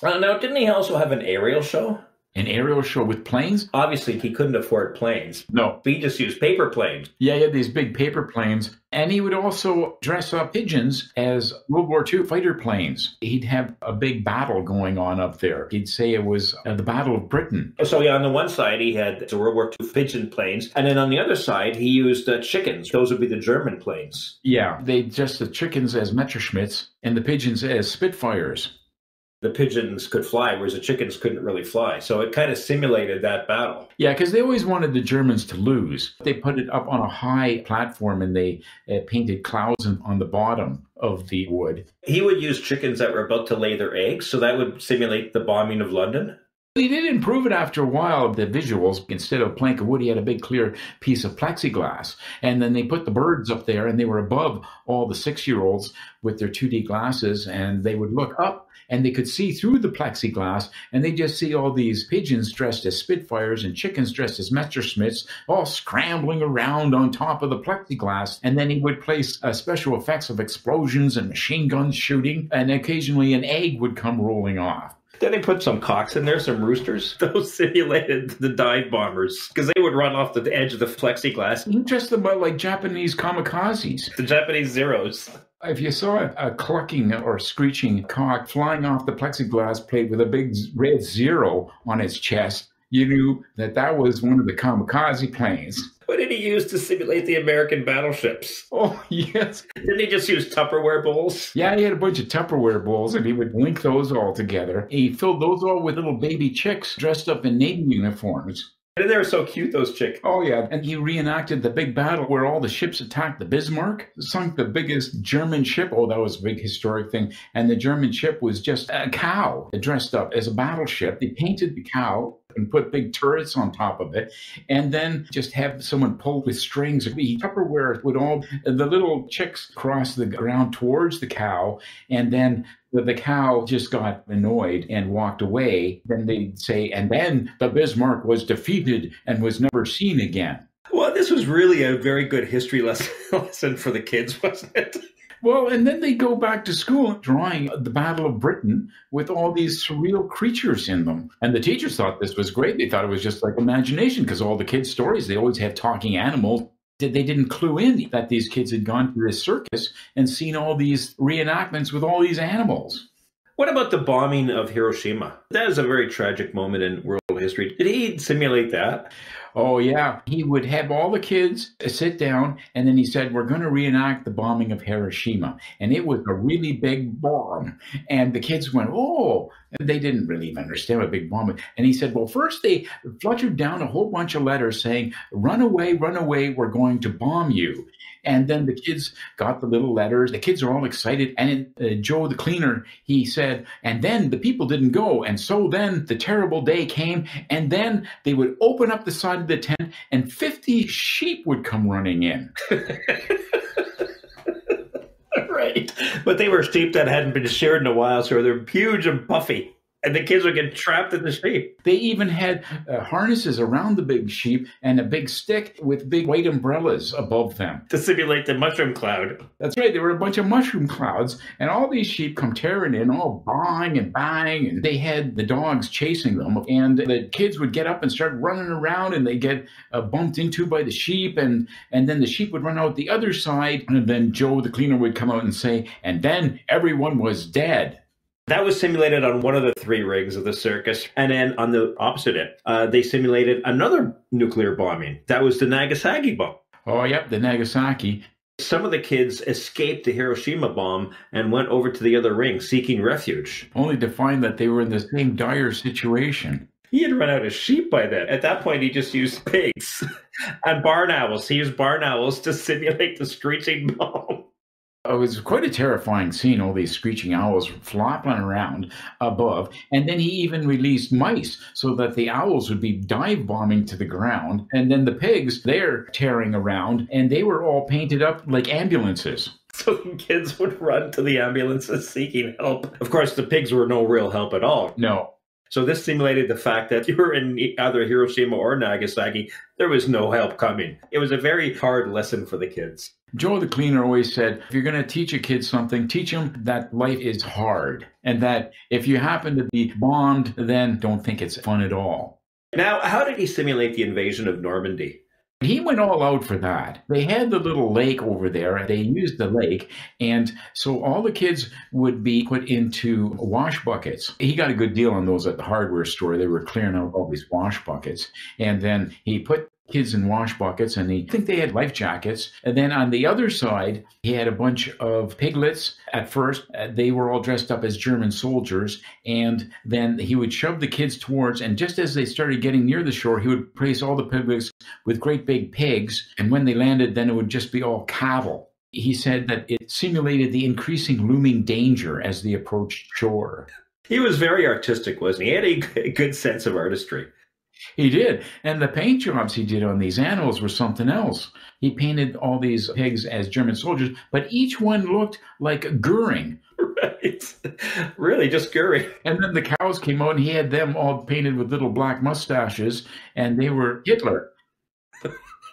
Now, didn't he also have an aerial show? An aerial show with planes? Obviously, he couldn't afford planes. No. He just used paper planes. Yeah, he had these big paper planes. And he would also dress up pigeons as World War II fighter planes. He'd have a big battle going on up there. He'd say it was the Battle of Britain. So, yeah, on the one side, he had the World War II pigeon planes. And then on the other side, he used chickens. Those would be the German planes. Yeah, they dressed the chickens as Messerschmitts and the pigeons as Spitfires. The pigeons could fly, whereas the chickens couldn't really fly. So it kind of simulated that battle. Yeah, because they always wanted the Germans to lose. They put it up on a high platform and they painted clouds on the bottom of the wood. He would use chickens that were about to lay their eggs, so that would simulate the bombing of London. He did improve it after a while, the visuals. Instead of a plank of wood, he had a big clear piece of plexiglass. And then they put the birds up there, and they were above all the 6-year-olds with their 2D glasses, and they would look up, and they could see through the plexiglass, and they just see all these pigeons dressed as Spitfires and chickens dressed as Messerschmitts, all scrambling around on top of the plexiglass. And then he would place special effects of explosions and machine guns shooting, and occasionally an egg would come rolling off. Then they put some cocks in there, some roosters. Those simulated the dive bombers because they would run off the edge of the plexiglass. He dressed them up like Japanese kamikazes. The Japanese Zeros. If you saw a clucking or screeching cock flying off the plexiglass plate with a big red zero on its chest, you knew that that was one of the kamikaze planes. What did he use to simulate the American battleships? Oh, yes. Didn't he just use Tupperware bowls? Yeah, he had a bunch of Tupperware bowls, and he would link those all together. He filled those all with little baby chicks dressed up in Navy uniforms. And they were so cute, those chicks. Oh, yeah. And he reenacted the big battle where all the ships attacked the Bismarck, sunk the biggest German ship. Oh, that was a big historic thing. And the German ship was just a cow dressed up as a battleship. They painted the cow and put big turrets on top of it, and then just have someone pull with strings. Tupperware would all, the little chicks cross the ground towards the cow, and then the cow just got annoyed and walked away. Then they'd say, and then the Bismarck was defeated and was never seen again. Well, this was really a very good history lesson for the kids, wasn't it? Well, and then they go back to school drawing the Battle of Britain with all these surreal creatures in them. And the teachers thought this was great. They thought it was just like imagination because all the kids' stories, they always have talking animals. They didn't clue in that these kids had gone to this circus and seen all these reenactments with all these animals. What about the bombing of Hiroshima? That is a very tragic moment in world history. Did he simulate that? Oh, yeah. He would have all the kids sit down, and then he said, we're going to reenact the bombing of Hiroshima. And it was a really big bomb. And the kids went, oh, and they didn't really even understand what a big bomb was. And he said, well, first they fluttered down a whole bunch of letters saying, run away, we're going to bomb you. And then the kids got the little letters. The kids are all excited. And Joe the cleaner, he said, and then the people didn't go. And so then the terrible day came. And then they would open up the side of the tent and 50 sheep would come running in. Right. But they were sheep that hadn't been sheared in a while, so they're huge and puffy. And the kids would get trapped in the sheep. They even had harnesses around the big sheep and a big stick with big white umbrellas above them. To simulate the mushroom cloud. That's right. There were a bunch of mushroom clouds, and all these sheep come tearing in, all bang and bang, and they had the dogs chasing them. And the kids would get up and start running around, and they get bumped into by the sheep, and then the sheep would run out the other side, and then Joe the cleaner would come out and say, and then everyone was dead. That was simulated on one of the 3 rigs of the circus. And then on the opposite end, they simulated another nuclear bombing. That was the Nagasaki bomb. Oh, yep, the Nagasaki. Some of the kids escaped the Hiroshima bomb and went over to the other ring seeking refuge. Only to find that they were in the same dire situation. He had run out of sheep by then. At that point, he just used pigs and barn owls. He used barn owls to simulate the screeching bomb. It was quite a terrifying scene, all these screeching owls flopping around above. And then he even released mice so that the owls would be dive bombing to the ground. And then the pigs, they're tearing around, and they were all painted up like ambulances. So the kids would run to the ambulances seeking help. Of course, the pigs were no real help at all. No. So this simulated the fact that you were in either Hiroshima or Nagasaki, there was no help coming. It was a very hard lesson for the kids. Joe the cleaner always said, if you're going to teach a kid something, teach them that life is hard. And that if you happen to be bombed, then don't think it's fun at all. Now, how did he simulate the invasion of Normandy? He went all out for that. They had the little lake over there. They used the lake. And so all the kids would be put into wash buckets. He got a good deal on those at the hardware store. They were clearing out all these wash buckets. And then he put kids in wash buckets, and I think they had life jackets. And then on the other side, he had a bunch of piglets. At first, they were all dressed up as German soldiers, and then he would shove the kids towards, and just as they started getting near the shore, he would place all the piglets with great big pigs, and when they landed, then it would just be all cattle. He said that it simulated the increasing looming danger as they approached shore. He was very artistic, wasn't he? He had a good sense of artistry. He did. And the paint jobs he did on these animals were something else. He painted all these pigs as German soldiers, but each one looked like Goering. Right. Really, just Goering. And then the cows came out, and he had them all painted with little black mustaches, and they were Hitler.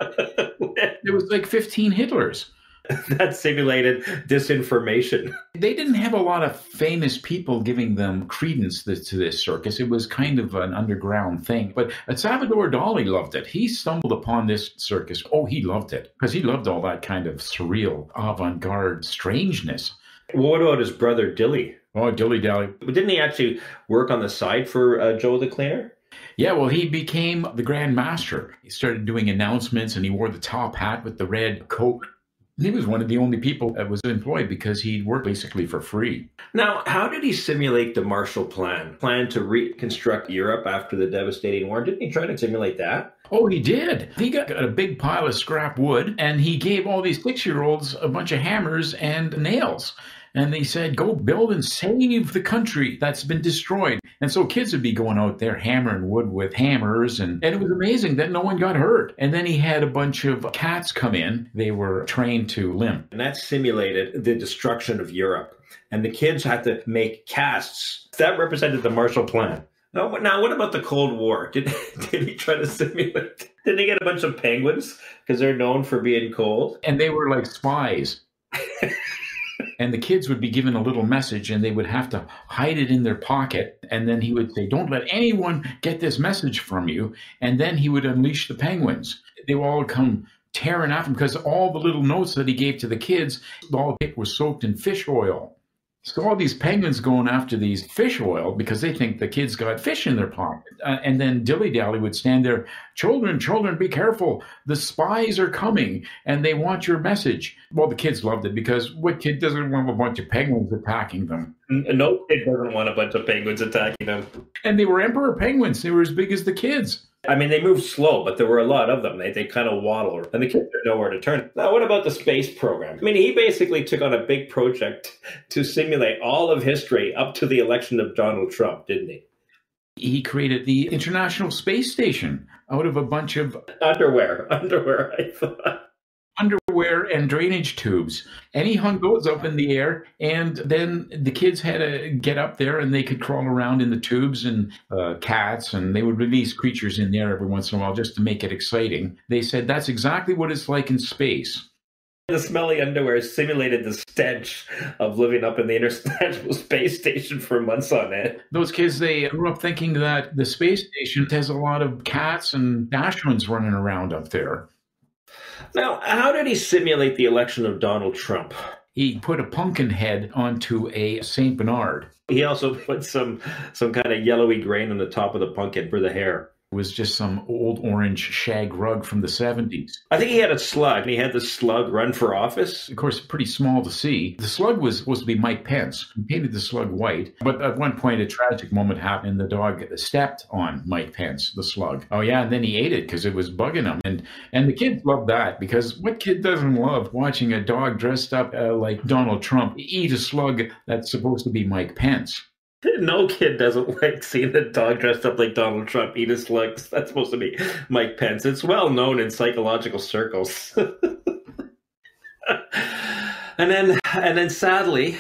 There was like 15 Hitlers. That simulated disinformation. They didn't have a lot of famous people giving them credence to this circus. It was kind of an underground thing. But Salvador Dali loved it. He stumbled upon this circus. Oh, he loved it because he loved all that kind of surreal, avant-garde strangeness. Well, what about his brother Dilly? Oh, Dilly Dally. Didn't he actually work on the side for Joe the Cleaner? Yeah, well, he became the Grand Master. He started doing announcements, and he wore the top hat with the red coat. He was one of the only people that was employed because he worked basically for free. Now, how did he simulate the Marshall Plan to reconstruct Europe after the devastating war? Didn't he try to simulate that? Oh, he did. He got a big pile of scrap wood, and he gave all these 6-year-olds a bunch of hammers and nails. And they said, go build and save the country that's been destroyed. And so kids would be going out there hammering wood with hammers. And it was amazing that no one got hurt. And then he had a bunch of cats come in. They were trained to limp. And that simulated the destruction of Europe. And the kids had to make casts. That represented the Marshall Plan. Now, what about the Cold War? Did he try to simulate? Didn't he get a bunch of penguins? Because they're known for being cold. And they were like spies. And the kids would be given a little message, and they would have to hide it in their pocket. And then he would say, don't let anyone get this message from you. And then he would unleash the penguins. They would all come tearing after him because all the little notes that he gave to the kids, all of it was soaked in fish oil. So all these penguins going after these fish oil because they think the kids got fish in their pocket. And then Dilly-Dally would stand there, children, be careful. The spies are coming and they want your message. Well, the kids loved it because what kid doesn't want a bunch of penguins attacking them? No kid doesn't want a bunch of penguins attacking them. And they were emperor penguins. They were as big as the kids. I mean, they moved slow, but there were a lot of them. They kind of waddle, and the kids had nowhere to turn. Now, what about the space program? I mean, he basically took on a big project to simulate all of history up to the election of Donald Trump, didn't he? He created the International Space Station out of a bunch of underwear, I thought. Underwear and drainage tubes. And he hung those up in the air, and then the kids had to get up there and they could crawl around in the tubes, and cats, and they would release creatures in there every once in a while just to make it exciting. They said that's exactly what it's like in space. The smelly underwear simulated the stench of living up in the International Space Station for months on end. Those kids, they grew up thinking that the space station has a lot of cats and Dachshunds running around up there. Now, how did he simulate the election of Donald Trump? He put a pumpkin head onto a St. Bernard. He also put some kind of yellowy grain on the top of the pumpkin for the hair. It was just some old orange shag rug from the 70s. I think he had a slug, and he had the slug run for office. Of course, pretty small to see. The slug was supposed to be Mike Pence. He painted the slug white. But at one point, a tragic moment happened, and the dog stepped on Mike Pence, the slug. Oh, yeah, and then he ate it because it was bugging him. And the kids loved that, because what kid doesn't love watching a dog dressed up like Donald Trump eat a slug that's supposed to be Mike Pence? No kid doesn't like seeing a dog dressed up like Donald Trump eat his slugs. That's supposed to be Mike Pence. It's well known in psychological circles. And then sadly,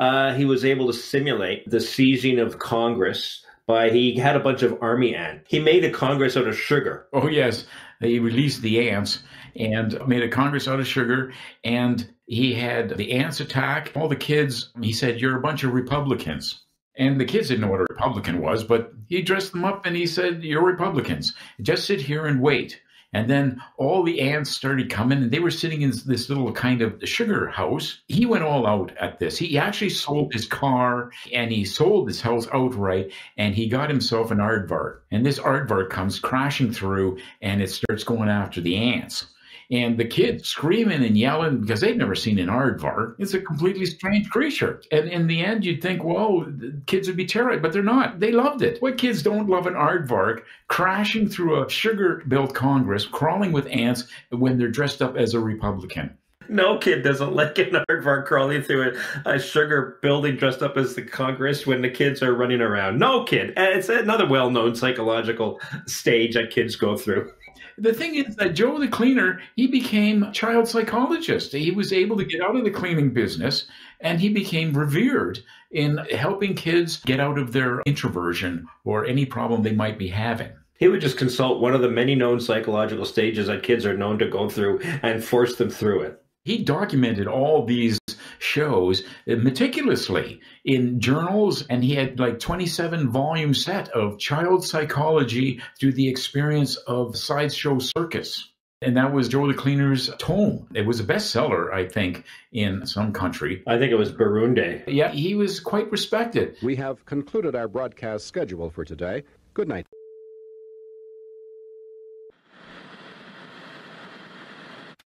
he was able to simulate the seizing of Congress he had a bunch of army ants. He made a Congress out of sugar. Oh, yes. He released the ants, and made a Congress out of sugar. And he had the ants attack all the kids. He said, "You're a bunch of Republicans." And the kids didn't know what a Republican was, but he dressed them up and he said, "You're Republicans. Just sit here and wait." And then all the ants started coming, and they were sitting in this little kind of sugar house. He went all out at this. He actually sold his car, and he sold his house outright, and he got himself an aardvark. And this aardvark comes crashing through, and it starts going after the ants. And the kids screaming and yelling because they've never seen an aardvark. It's a completely strange creature. And in the end, you'd think, well, the kids would be terrified, but they're not. They loved it. What kids don't love an aardvark crashing through a sugar-built Congress, crawling with ants when they're dressed up as a Republican? No kid doesn't like an aardvark crawling through a sugar building dressed up as the Congress when the kids are running around. No kid. And it's another well-known psychological stage that kids go through. The thing is that Joe the cleaner, he became a child psychologist. He was able to get out of the cleaning business, and he became revered in helping kids get out of their introversion or any problem they might be having. He would just consult one of the many known psychological stages that kids are known to go through and force them through it. He documented all these shows meticulously in journals, and he had like 27-volume set of child psychology through the experience of sideshow Circus. And that was Joe the Cleaner's tome. It was a bestseller, I think, in some country. I think it was Burundi. Yeah, he was quite respected. We have concluded our broadcast schedule for today. Good night.